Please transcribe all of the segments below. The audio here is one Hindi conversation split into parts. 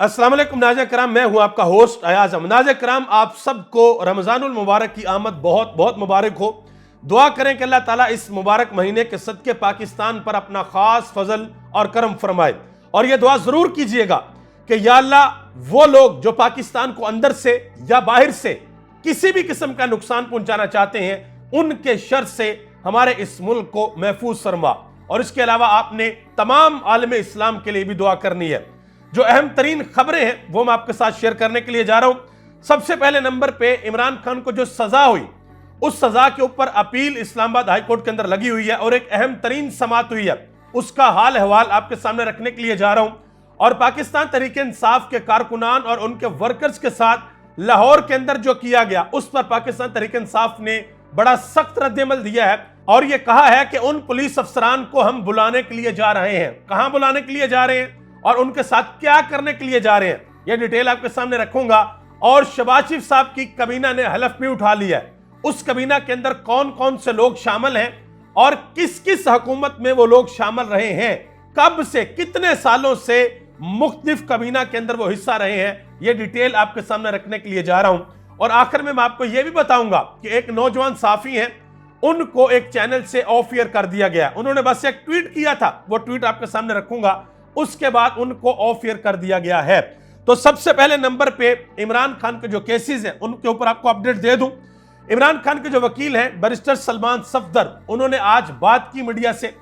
अस्सलाम वालेकुम नाज़रीन कराम, मैं हूं आपका होस्ट अयाज अहमद। नाज़रीन कराम, आप सबको रमज़ानुल मुबारक की आमद बहुत बहुत मुबारक हो। दुआ करें कि अल्लाह ताला इस मुबारक महीने के सदके पाकिस्तान पर अपना ख़ास फजल और करम फरमाए। और यह दुआ ज़रूर कीजिएगा कि या अल्लाह, वो लोग जो पाकिस्तान को अंदर से या बाहर से किसी भी किस्म का नुकसान पहुंचाना चाहते हैं, उनके शर से हमारे इस मुल्क को महफूज फरमा। और इसके अलावा आपने तमाम आलम इस्लाम के लिए भी दुआ करनी है। जो अहम तरीन खबरें हैं वो मैं आपके साथ शेयर करने के लिए जा रहा हूं। सबसे पहले नंबर पे इमरान खान को जो सजा हुई, उस सजा के ऊपर अपील इस्लामाबाद हाई कोर्ट के अंदर लगी हुई है और एक अहम तरीन समाअत हुई है। उसका हाल अहवाल आपके सामने रखने के लिए जा रहा हूं। और पाकिस्तान तहरीक इंसाफ के कारकुनान और उनके वर्कर्स के साथ लाहौर के अंदर जो किया गया, उस पर पाकिस्तान तहरीक इंसाफ ने बड़ा सख्त रद्द-ए-अमल दिया है और यह कहा है कि उन पुलिस अफसरान को हम बुलाने के लिए जा रहे हैं। कहां बुलाने के लिए जा रहे हैं और उनके साथ क्या करने के लिए जा रहे हैं, यह डिटेल आपके सामने रखूंगा। और शहबाज शरीफ साहब की कबीना ने हलफ भी उठा लिया है। उस कबीना के अंदर कौन कौन से लोग शामिल हैं और किस किस हुकूमत में वो लोग शामिल रहे हैं, कब से कितने सालों से मुख्तलिफ कबीना के अंदर वो हिस्सा रहे हैं, यह डिटेल आपके सामने रखने के लिए जा रहा हूं। और आखिर में मैं आपको यह भी बताऊंगा कि एक नौजवान साफी हैं, उनको एक चैनल से ऑफ एयर कर दिया गया। उन्होंने बस एक ट्वीट किया था, वो ट्वीट आपके सामने रखूंगा। उसके बाद उनको ऑफ एयर कर दिया गया है। तो सबसे पहले नंबर पे इमरान खान के जो केसेस हैं उनके ऊपर आपको अपडेट दे दूं। इमरान खान के जो वकील हैं बैरिस्टर सलमान सफदर, उन्होंने आज बात की मीडिया से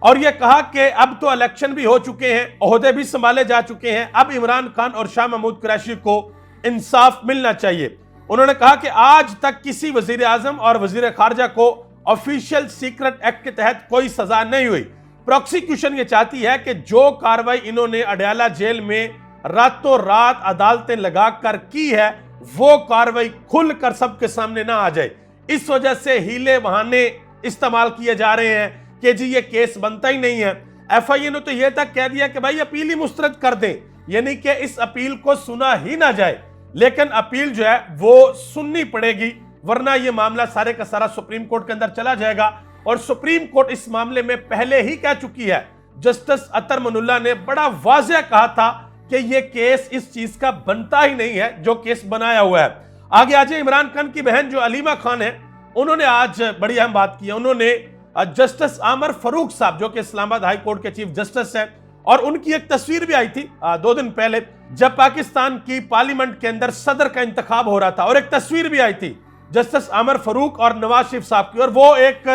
और यह कहा कि अब तो इलेक्शन भी हो चुके हैं, ओहदे भी संभाले जा चुके हैं, अब इमरान खान और शाह महमूद कुरैशी को इंसाफ मिलना चाहिए। उन्होंने कहा कि आज तक किसी वजीर आजम और वजीर खारजा को ऑफिशियल सीक्रेट एक्ट के तहत कोई सजा नहीं हुई। प्रोसिक्यूशन ये चाहती है कि जो कार्रवाई इन्होंने अडयाला जेल में रातों रात अदालतें लगाकर की है, वो कार्रवाई खुलकर सबके सामने ना आ जाए। इस वजह से हीले बहाने इस्तेमाल किए जा रहे हैं कि जी ये केस बनता ही नहीं है। एफआईए ने तो यह तक कह दिया कि भाई अपील ही मुस्तरद कर दें, यानी कि इस अपील को सुना ही ना जाए। लेकिन अपील जो है वो सुननी पड़ेगी, वरना यह मामला सारे का सारा सुप्रीम कोर्ट के अंदर चला जाएगा। और सुप्रीम कोर्ट इस मामले में पहले ही कह चुकी है। जस्टिस अतर मनुल्लाह ने बड़ा वाज़ेह कहा था कि यह केस इस चीज का बनता ही नहीं है जो केस बनाया हुआ है। आगे आज इमरान खान की बहन जो अलीमा खान है, उन्होंने आज बड़ी अहम बात की है। उन्होंने जस्टिस आमर फरूक साहब, जो कि इस्लामाबाद हाई कोर्ट के चीफ जस्टिस हैं, और उनकी एक तस्वीर भी आई थी 2 दिन पहले जब पाकिस्तान की पार्लियामेंट के अंदर सदर का इंतखाब हो रहा था, और एक तस्वीर भी आई थी जस्टिस आमर फरूक और नवाज शरीफ साहब की, और वो एक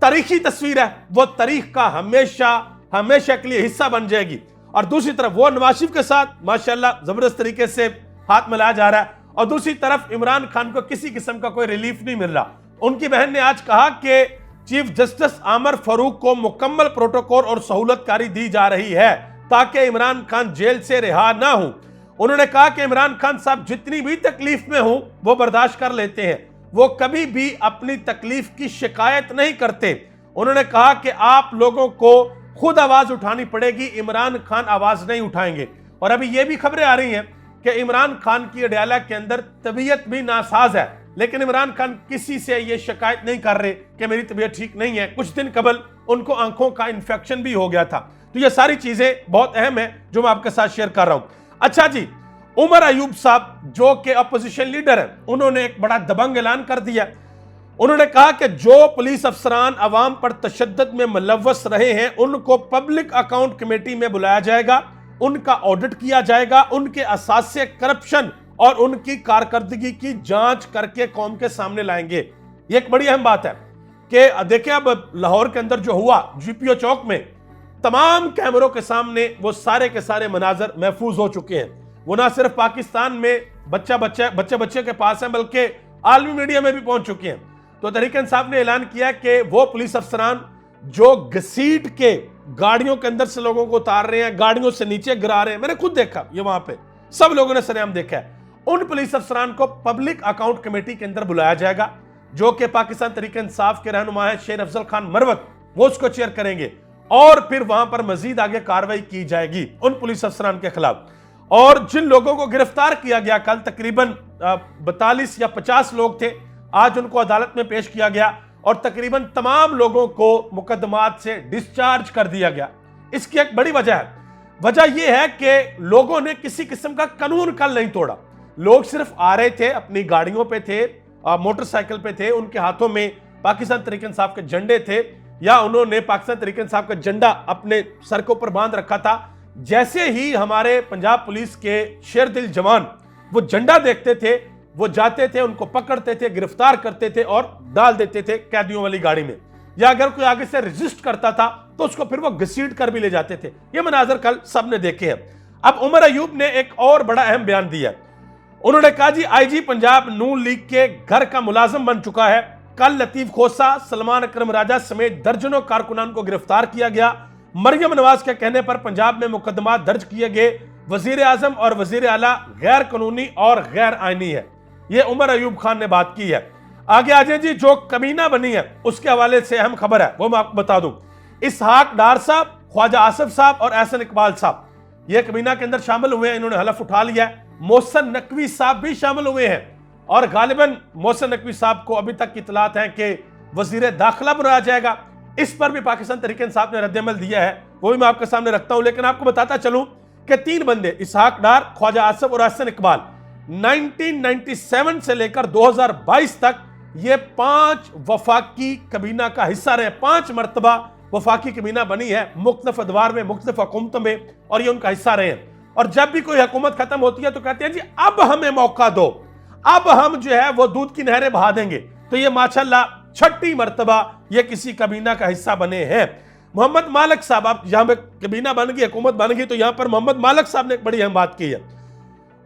तारीखी तस्वीर है। वो तारीख का हमेशा हमेशा के लिए हिस्सा बन जाएगी। और दूसरी तरफ वो नवाज शरीफ के साथ माशाल्लाह जबरदस्त तरीके से हाथ मिलाया जा रहा है, और दूसरी तरफ इमरान खान को किसी किस्म का कोई रिलीफ नहीं मिल रहा। उनकी बहन ने आज कहा कि चीफ जस्टिस आमर फरूक को मुकम्मल प्रोटोकॉल और सहूलतकारी दी जा रही है ताकि इमरान खान जेल से रिहा ना हो। उन्होंने कहा कि इमरान खान साहब जितनी भी तकलीफ में हो वो बर्दाश्त कर लेते हैं, वो कभी भी अपनी तकलीफ की शिकायत नहीं करते। उन्होंने कहा कि आप लोगों को खुद आवाज उठानी पड़ेगी, इमरान खान आवाज नहीं उठाएंगे। और अभी ये भी खबरें आ रही हैं कि इमरान खान की अडयाला के अंदर तबीयत भी नासाज है, लेकिन इमरान खान किसी से ये शिकायत नहीं कर रहे कि मेरी तबीयत ठीक नहीं है। कुछ दिन कबल उनको आंखों का इंफेक्शन भी हो गया था। तो ये सारी चीजें बहुत अहम है जो मैं आपके साथ शेयर कर रहा हूं। अच्छा जी, उमर अयूब साहब जो कि अपोजिशन लीडर है, उन्होंने एक बड़ा दबंग ऐलान कर दिया। उन्होंने कहा कि जो पुलिस अफसरान अवाम पर तशद्दुद में मुलव्वस रहे हैं उनको पब्लिक अकाउंट कमेटी में बुलाया जाएगा, उनका ऑडिट किया जाएगा, उनके असासे करप्शन और उनकी कारकर्दगी की जांच करके कौम के सामने लाएंगे। ये एक बड़ी अहम बात है कि देखिए अब लाहौर के अंदर जो हुआ, जीपीओ चौक में तमाम कैमरों के सामने वो सारे के सारे मनाजर महफूज हो चुके हैं। वो ना सिर्फ पाकिस्तान में बच्चे के पास है, बल्कि आलमी मीडिया में भी पहुंच चुके हैं। तो तहरीक इंसाफ ने ऐलान किया कि वो पुलिस अफसरान जो घसीट के गाड़ियों के अंदर से लोगों को उतार रहे हैं, गाड़ियों से नीचे गिरा रहे हैं, मैंने खुद देखा, ये वहां पे सब लोगों ने सरेआम देखा है। उन पुलिस अफसरान को पब्लिक अकाउंट कमेटी के अंदर बुलाया जाएगा, जो कि पाकिस्तान तहरीक इंसाफ के रहनुमा है शेर अफजल खान मरवत, वो उसको चेयर करेंगे। और फिर वहां पर मजीद आगे कार्रवाई की जाएगी उन पुलिस अफसरान के खिलाफ। और जिन लोगों को गिरफ्तार किया गया, कल तकरीबन 42 या 50 लोग थे, आज उनको अदालत में पेश किया गया और तकरीबन तमाम लोगों को मुकदमात से डिस्चार्ज कर दिया गया। इसकी एक बड़ी वजह है, वजह यह है कि लोगों ने किसी किस्म का कानून कल नहीं तोड़ा। लोग सिर्फ आ रहे थे, अपनी गाड़ियों पे थे, मोटरसाइकिल पे थे, उनके हाथों में पाकिस्तान तहरीक इंसाफ के झंडे थे, या उन्होंने पाकिस्तान तहरीक इंसाफ का झंडा अपने सर के ऊपर बांध रखा था। जैसे ही हमारे पंजाब पुलिस के शेर दिल जवान वो झंडा देखते थे, वो जाते थे, उनको पकड़ते थे, गिरफ्तार करते थे और डाल देते थे कैदियों वाली गाड़ी में, या अगर कोई आगे से रेजिस्ट करता था तो उसको फिर वो घसीट कर भी ले जाते थे। ये मनाजर कल सबने देखे हैं। अब उमर अयूब ने एक और बड़ा अहम बयान दिया। उन्होंने कहा जी आईजी पंजाब नून लीग के घर का मुलाजिम बन चुका है। कल लतीफ खोसा, सलमान अकरम राजा समेत दर्जनों कारकुनान को गिरफ्तार किया गया। मरियम नवाज के कहने पर पंजाब में मुकदमा दर्ज किए गए। वजीर आजम और वजीर आला गैर कानूनी और गैर आईनी है। यह उमर अयूब खान ने बात की है। आगे आ जाए जी, जो कमीना बनी है उसके हवाले से अहम खबर है, वो मैं आपको बता दूं। इसहाक डार साहब, ख्वाजा आसिफ साहब और एहसन इकबाल साहब ये कमीना के अंदर शामिल हुए हैं। इन्होंने हलफ उठा लिया है। मोहसिन नकवी साहब भी शामिल हुए हैं और गालिबन मोहसिन नकवी साहब को अभी तक की इतलात है कि वजीर दाखिला बनाया जाएगा। इस पर भी पाकिस्तान तहरीक इंसाफ ने रद्दअमल दिया है, वो भी मैं आपके सामने रखता हूं। लेकिन आपको बताता चलूं कि 3 बंदे, इसहाक डार, ख्वाजा आसिफ और एहसन इकबाल, 1997 से लेकर 2022 तक ये 5 वफाकी कबीना का हिस्सा रहे। 5 मरतबा वफाकी कबीना बनी है मुख्तलिफ अदवार में, मुख्तलिफ हुकूमतों में, और ये उनका हिस्सा रहे हैं। और जब भी कोई हुकूमत खत्म होती है तो कहते हैं जी अब हमें मौका दो, अब हम जो है वो दूध की नहरें बहा देंगे। तो ये माशाल्लाह 6ठी मरतबा ये किसी कबीना का हिस्सा बने हैं। मोहम्मद मालिक साहब, आप यहां पे कबीना बन गई, हुकूमत बन गई, तो यहां पर मोहम्मद मालिक साहब ने एक बड़ी अहम बात की है।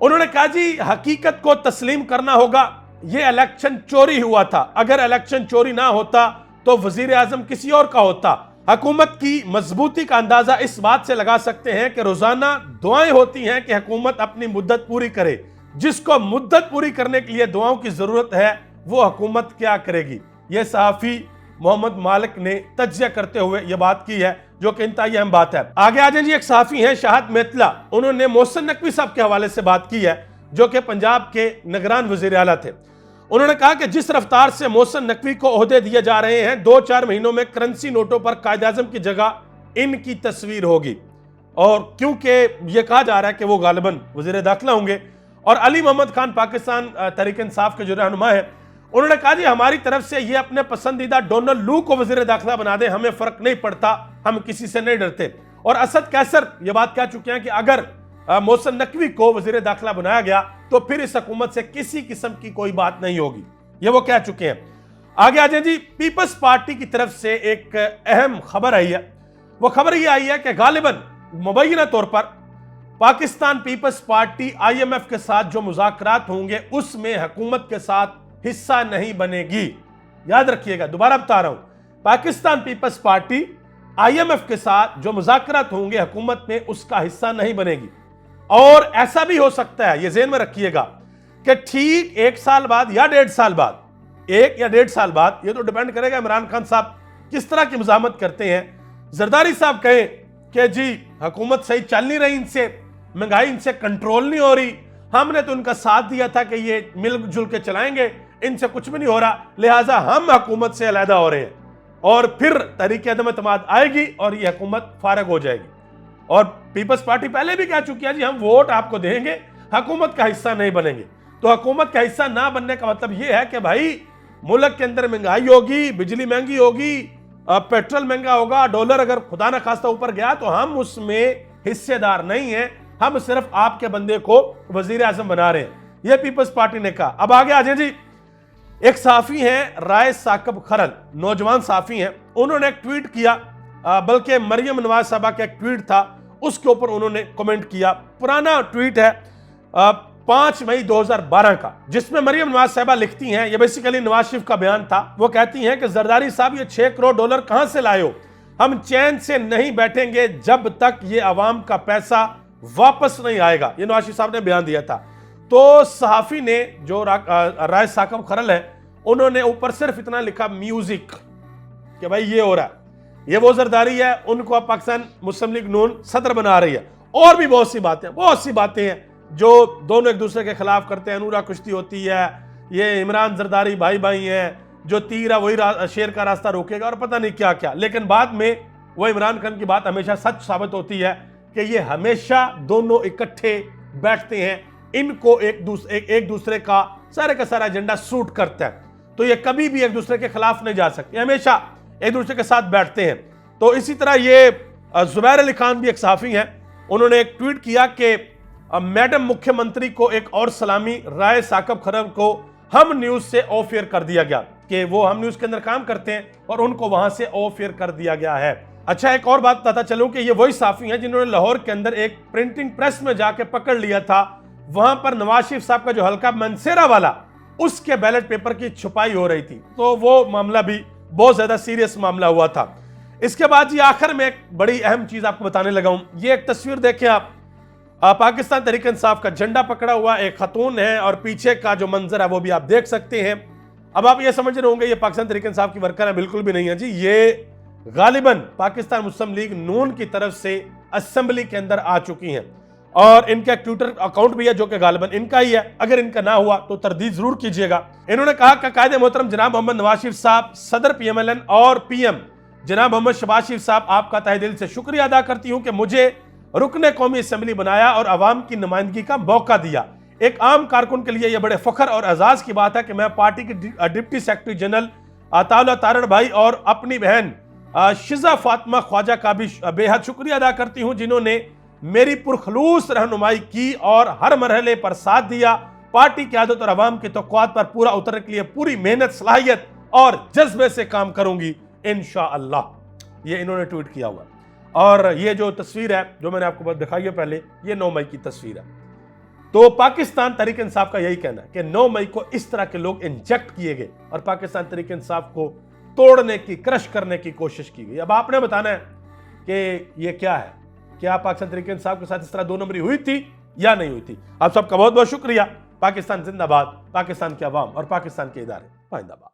उन्होंने कहा जी हकीकत को तस्लीम करना होगा, ये इलेक्शन चोरी हुआ था। अगर इलेक्शन चोरी ना होता तो वजीर आजम किसी और का होता। हुकूमत की मजबूती का अंदाजा इस बात से लगा सकते हैं कि रोजाना दुआएं होती हैं कि हुकूमत अपनी मुद्दत पूरी करे। जिसको मुद्दत पूरी करने के लिए दुआओं की जरूरत है वो हुकूमत क्या करेगी। यह सहाफी मोहम्मद मालिक ने तज्जिया करते हुए यह बात की है, जो कि इंतहाई अहम बात है। आगे आ जाए जी, एक सहाफी हैं शाहद मेतला, उन्होंने मोहसिन नकवी साहब के हवाले से बात की है, जो कि पंजाब के निगरान वजीर आला थे। उन्होंने कहा कि जिस रफ्तार से मोहसिन नकवी को ओहदे दिए जा रहे हैं, 2-4 महीनों में करेंसी नोटों पर कायद आजम की जगह इनकी तस्वीर होगी। और क्योंकि यह कहा जा रहा है कि वो गालिबन वजीर दाखिला होंगे, और अली मोहम्मद खान पाकिस्तान तहरीक इंसाफ के जो रहनुमा है, उन्होंने कहा जी हमारी तरफ से ये अपने पसंदीदा डोनाल्ड लू को वजीर दाखिला बना दे, हमें फर्क नहीं पड़ता, हम किसी से नहीं डरते। और असद कैसर ये बात कह चुके हैं कि अगर मोहसिन नकवी को वजीर दाखिला बनाया गया तो फिर इस हुकूमत से किसी किस्म की कोई बात नहीं होगी, ये वो कह चुके हैं। आगे आ जाए जी, पीपल्स पार्टी की तरफ से एक अहम खबर आई है। वो खबर ये आई है कि गालिबन मुबैना तौर पर पाकिस्तान पीपल्स पार्टी IMF के साथ जो मुज़ाकरात होंगे उसमें हुकूमत के साथ हिस्सा नहीं बनेगी। याद रखिएगा, दोबारा बता रहा हूं, पाकिस्तान पीपल्स पार्टी IMF के साथ जो मुज़ाकरात होंगे हुकूमत में उसका हिस्सा नहीं बनेगी। और ऐसा भी हो सकता है, ये ज़हन में रखिएगा, कि ठीक 1 साल बाद या 1.5 साल बाद, 1 या 1.5 साल बाद, ये तो डिपेंड करेगा इमरान खान साहब किस तरह की मुज़ाहमत करते हैं। जरदारी साहब कहें कि जी हुकूमत सही चल नहीं रही, इनसे महंगाई इनसे कंट्रोल नहीं हो रही, हमने तो उनका साथ दिया था कि ये मिलजुल के चलाएंगे, इनसे कुछ भी नहीं हो रहा, लिहाजा हम हुकूमत से अलहदा हो रहे हैं, और फिर तहरीक अदम एतमाद आएगी और ये हुकूमत फारग हो जाएगी। और पीपल्स पार्टी पहले भी कह चुकी है जी हम वोट आपको देंगे, हुकूमत का हिस्सा नहीं बनेंगे। तो हुकूमत का हिस्सा ना बनने का मतलब ये है कि भाई मुल्क के अंदर महंगाई होगी, बिजली महंगी होगी, पेट्रोल महंगा होगा, डॉलर अगर खुदा न खास्ता ऊपर गया तो हम उसमें हिस्सेदार नहीं हैं, हम सिर्फ आपके बंदे को वजीर आजम बना रहे हैं, यह पीपल्स पार्टी ने कहा। अब आगे आ जाए जी, एक साफी हैं राय साकब खरल, नौजवान साफी हैं, उन्होंने एक ट्वीट किया, बल्कि मरियम नवाज साहबा का एक ट्वीट था उसके ऊपर उन्होंने कमेंट किया। पुराना ट्वीट है 5 मई 2012 का, जिसमें मरियम नवाज साहबा लिखती हैं, ये बेसिकली नवाज शरीफ का बयान था, वो कहती हैं कि जरदारी साहब ये 6 करोड़ डॉलर कहां से लाए हो, हम चैन से नहीं बैठेंगे जब तक ये अवाम का पैसा वापस नहीं आएगा। ये नवाज शरीफ साहब ने बयान दिया था। तो सहाफी ने जो राय साकब खरल है, उन्होंने ऊपर सिर्फ इतना लिखा म्यूजिक, कि भाई ये हो रहा है, ये वो जरदारी है, उनको अब पाकिस्तान मुस्लिम लीग नून सदर बना रही है। और भी बहुत सी बातें हैं जो दोनों एक दूसरे के खिलाफ करते हैं, नूरा कुश्ती होती है, ये इमरान जरदारी भाई भाई हैं, जो तीर है वही शेर का रास्ता रोकेगा, और पता नहीं क्या क्या। लेकिन बाद में वो इमरान खान की बात हमेशा सच साबित होती है कि ये हमेशा दोनों इकट्ठे बैठते हैं, इनको एक दूसरे का सारा एजेंडा सूट करता है, तो ये कभी भी एक दूसरे के खिलाफ नहीं जा सकते, हमेशा एक दूसरे के साथ बैठते हैं। तो इसी तरह ये जुबैर अली खान भी एक सहाफ़ी हैं, उन्होंने एक ट्वीट किया कि मैडम मुख्यमंत्री को एक और सलामी, राय साकब खरब को हम न्यूज़ से ऑफ एयर कर दिया गया, कि वो हम न्यूज़ के अंदर काम करते हैं और उनको वहां से ऑफ एयर कर दिया गया है। अच्छा, एक और बात पता चलूं कि ये वही सहाफ़ी हैं जिन्होंने लाहौर के अंदर एक प्रिंटिंग प्रेस में जाके पकड़ लिया था, वहां पर नवाज शरीफ साहब का जो हल्का मनसेरा वाला, उसके बैलेट पेपर की छुपाई हो रही थी, तो वो मामला भी बहुत ज्यादा सीरियस मामला हुआ था। इसके बाद ये आखिर में एक बड़ी अहम चीज आपको बताने लगा हूं। ये एक तस्वीर देखें आप, पाकिस्तान तहरीक इंसाफ का झंडा पकड़ा हुआ एक खतून है और पीछे का जो मंजर है वो भी आप देख सकते हैं। अब आप ये समझ रहे होंगे ये पाकिस्तान तहरीक इंसाफ की वर्कर है, बिल्कुल भी नहीं है जी, ये गालिबन पाकिस्तान मुस्लिम लीग नून की तरफ से असेंबली के अंदर आ चुकी हैं और इनका ट्विटर अकाउंट भी है जो कि गालिबन इनका ही है। अगर इनका ना हुआ तो तरदीद जरूर कीजिएगा। इन्होंने कहा कि कायदे मोहतरम जनाब मोहम्मद नवाज शरीफ साहब, सदर PMLN और PM जनाब मोहम्मद शहबाज शरीफ साहब, आपका तहे दिल से शुक्रिया अदा करती हूं कि मुझे रुकने कौमी असेंबली बनाया और अवाम की नुमाइंदगी का मौका दिया। एक आम कारकुन के लिए यह बड़े फख्र और एजाज की बात है कि मैं पार्टी की deputy secretary general Ataullah Tarar भाई और अपनी बहन शिजा फातिमा ख्वाजा का भी बेहद शुक्रिया अदा करती हूं, जिन्होंने मेरी पुरखलूस रहनुमाई की और हर मरहले पर साथ दिया। पार्टी की आदत और अवाम की तौक़्क़ात पर पूरा उतरने के लिए पूरी मेहनत, सलाहियत और जज्बे से काम करूंगी इंशाअल्लाह। ये इन्होंने ट्वीट किया हुआ। और ये जो तस्वीर है जो मैंने आपको दिखाई है पहले, ये 9 मई की तस्वीर है। तो पाकिस्तान तहरीक इंसाफ का यही कहना है कि 9 मई को इस तरह के लोग इंजेक्ट किए गए और पाकिस्तान तहरीक इंसाफ को तोड़ने की, क्रश करने की कोशिश की गई। अब आपने बताना है कि ये क्या है, क्या पाकिस्तान तहरीक इंसाफ के साथ इस तरह 2 नंबरी हुई थी या नहीं हुई थी। आप सबका बहुत बहुत शुक्रिया। पाकिस्तान जिंदाबाद, पाकिस्तान के अवाम और पाकिस्तान के इदारे जिंदाबाद।